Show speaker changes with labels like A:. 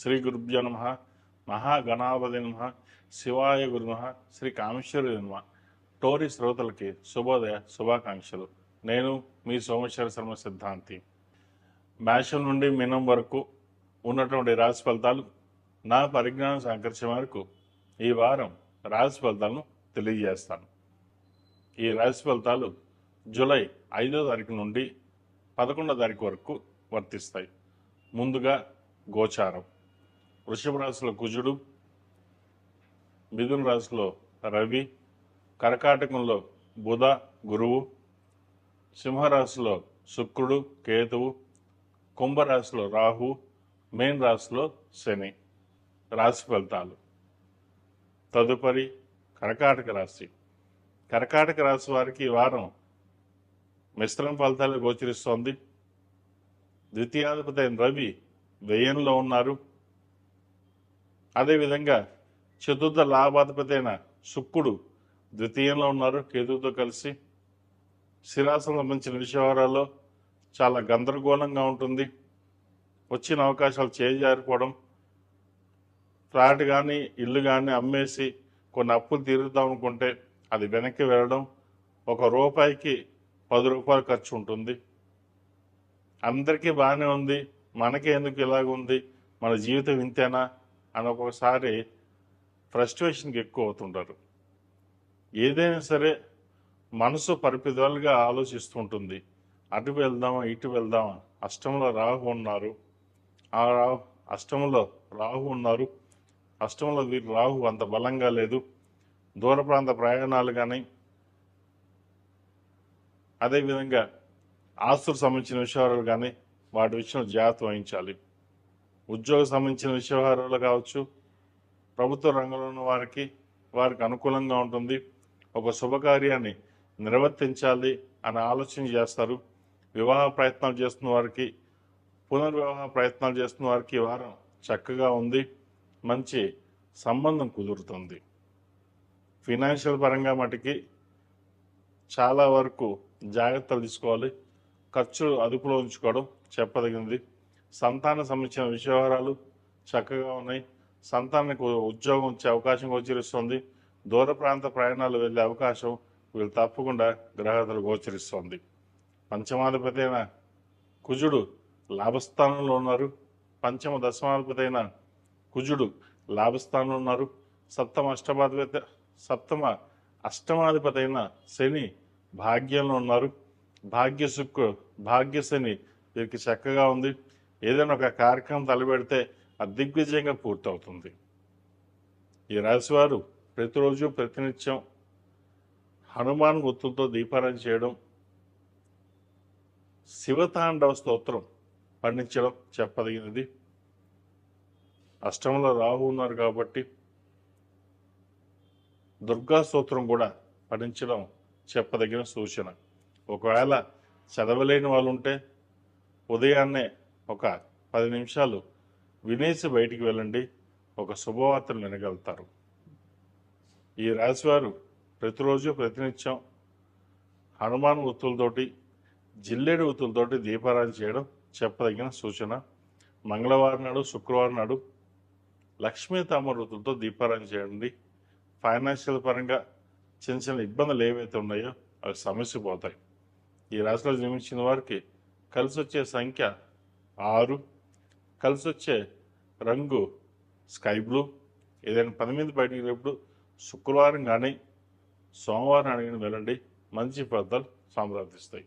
A: శ్రీ గురుభ్యో నమ. మహాగణాపతి నమ. శివాయ గురు నమ. శ్రీ కామేశ్వరి నమ. టోరీ శ్రోతలకి శుభోదయ శుభాకాంక్షలు. నేను మీ సోమేశ్వర శర్మ సిద్ధాంతి. మేషం నుండి మీనం వరకు ఉన్నటువంటి రాశి ఫలితాలు నా పరిజ్ఞానం సహకరించే వరకు ఈ వారం రాశి ఫలితాలను తెలియజేస్తాను. ఈ రాశి ఫలితాలు జూలై 5వ తారీఖు నుండి 11వ తారీఖు వరకు వర్తిస్తాయి. ముందుగా గోచారం. వృషభ రాశిలో కుజుడు, మిథున రాశిలో రవి, కర్కాటకంలో బుధ గురువు, సింహరాశిలో శుక్రుడు కేతువు, కుంభరాశిలో రాహు, మేన్ రాశిలో శని. రాశి ఫలితాలు. తదుపరి కర్కాటక రాశి. కర్కాటక రాశి వారికి ఈ వారం మిశ్రమ ఫలితాలు గోచరిస్తోంది. ద్వితీయాధిపతి అయిన రవి వ్యయంలో ఉన్నారు. అదేవిధంగా చతుర్థ లాభాధిపతి అయిన శుక్రుడు ద్వితీయంలో ఉన్నారు కేతువుతో కలిసి. స్థిరాసం సంబంధించిన విషయాలలో చాలా గందరగోళంగా ఉంటుంది. వచ్చిన అవకాశాలు చేజారిపోవడం, ఫ్లాట్ కానీ ఇల్లు కానీ అమ్మేసి కొన్ని అప్పులు తీరుద్దాం అనుకుంటే అది వెనక్కి వెళ్ళడం, ₹1కి ₹10 ఖర్చు ఉంటుంది. అందరికీ బాగానే ఉంది, మనకే ఎందుకు ఇలాగ ఉంది, మన జీవితం ఇంతేనా అని ఒక్కొక్కసారి ఫ్రస్ట్రేషన్కి ఎక్కువ అవుతుంటారు. ఏదైనా సరే మనసు పరిపిదలుగా ఆలోచిస్తుంటుంది. అటు వెళ్దామా ఇటు వెళ్దామా. అష్టంలో రాహు ఉన్నారు. అష్టంలో రాహు అంత బలంగా లేదు. దూర ప్రాంత ప్రయాణాలు కానీ, అదేవిధంగా ఆస్తులకు సంబంధించిన విషయాలు కానీ వాటి విషయంలో జాగ్రత్త వహించాలి. ఉద్యోగ సంబంధించిన విషయాలు కావచ్చు, ప్రభుత్వ రంగంలో ఉన్న వారికి అనుకూలంగా ఉంటుంది. ఒక శుభకార్యాన్ని నిర్వర్తించాలి అని ఆలోచన చేస్తారు. వివాహ ప్రయత్నాలు చేస్తున్న వారికి, పునర్వివాహ ప్రయత్నాలు చేస్తున్న వారికి ఈ వారం చక్కగా ఉంది. మంచి సంబంధం కుదురుతుంది. ఫినాన్షియల్ పరంగా మటుకి చాలా వరకు జాగ్రత్తలు తీసుకోవాలి. ఖర్చులు అదుపులో ఉంచుకోవడం చెప్పదగింది. సంతానం సంబంధించిన విషయాలు చక్కగా ఉన్నాయి. సంతానానికి ఉద్యోగం వచ్చే అవకాశం గోచరిస్తుంది. దూర ప్రాంత ప్రయాణాలు వెళ్ళే అవకాశం వీళ్ళు తప్పకుండా గ్రహతలు గోచరిస్తుంది. పంచమాధిపతి అయిన కుజుడు లాభస్థానంలో ఉన్నారు. పంచమ దశమాధిపతి అయిన కుజుడు లాభస్థానంలో ఉన్నారు. సప్తమ అష్టమాధిపతి అయిన శని భాగ్యంలో ఉన్నారు. భాగ్య శని వీరికి చక్కగా ఉంది. ఏదైనా ఒక కార్యక్రమం తలపెడితే అది దిగ్విజయంగా పూర్తవుతుంది. ఈ రాశివారు ప్రతిరోజు ప్రతినిత్యం హనుమాన్ గుర్తులతో దీపారాధన చేయడం, శివతాండవ స్తోత్రం పఠించడం చెప్పదగినది. అష్టంలో రాహు ఉన్నారు కాబట్టి దుర్గా స్తోత్రం కూడా పఠించడం చెప్పదగిన సూచన. ఒకవేళ చదవలేని వాళ్ళు ఉంటే ఉదయాన్నే ఒక 10 నిమిషాలు వినేసి బయటికి వెళ్ళండి. ఒక శుభవార్తలు వినగలుగుతారు. ఈ రాశివారు ప్రతిరోజు ప్రతినిత్యం హనుమాన్ ఒత్తులతోటి, జిల్లేడు ఒత్తులతోటి దీపారాధన చేయడం చెప్పదగిన సూచన. మంగళవారం నాడు, శుక్రవారం నాడు లక్ష్మీ తామర ఒత్తులతో దీపారాధన చేయండి. ఫైనాన్షియల్ పరంగా చిన్న చిన్న ఇబ్బందులు ఏవైతే ఉన్నాయో అవి సమస్య పోతాయి. ఈ రాశిలో జన్మించిన వారికి కలిసి వచ్చే సంఖ్య 6, కలిసి వచ్చే రంగు స్కై బ్లూ. ఏదైనా పని మీద బయటికి వెళ్ళినప్పుడు శుక్రవారం కానీ సోమవారం అడిగిన వెళ్ళండి. మంచి ఫలితాలు సంప్రాప్తిస్తాయి.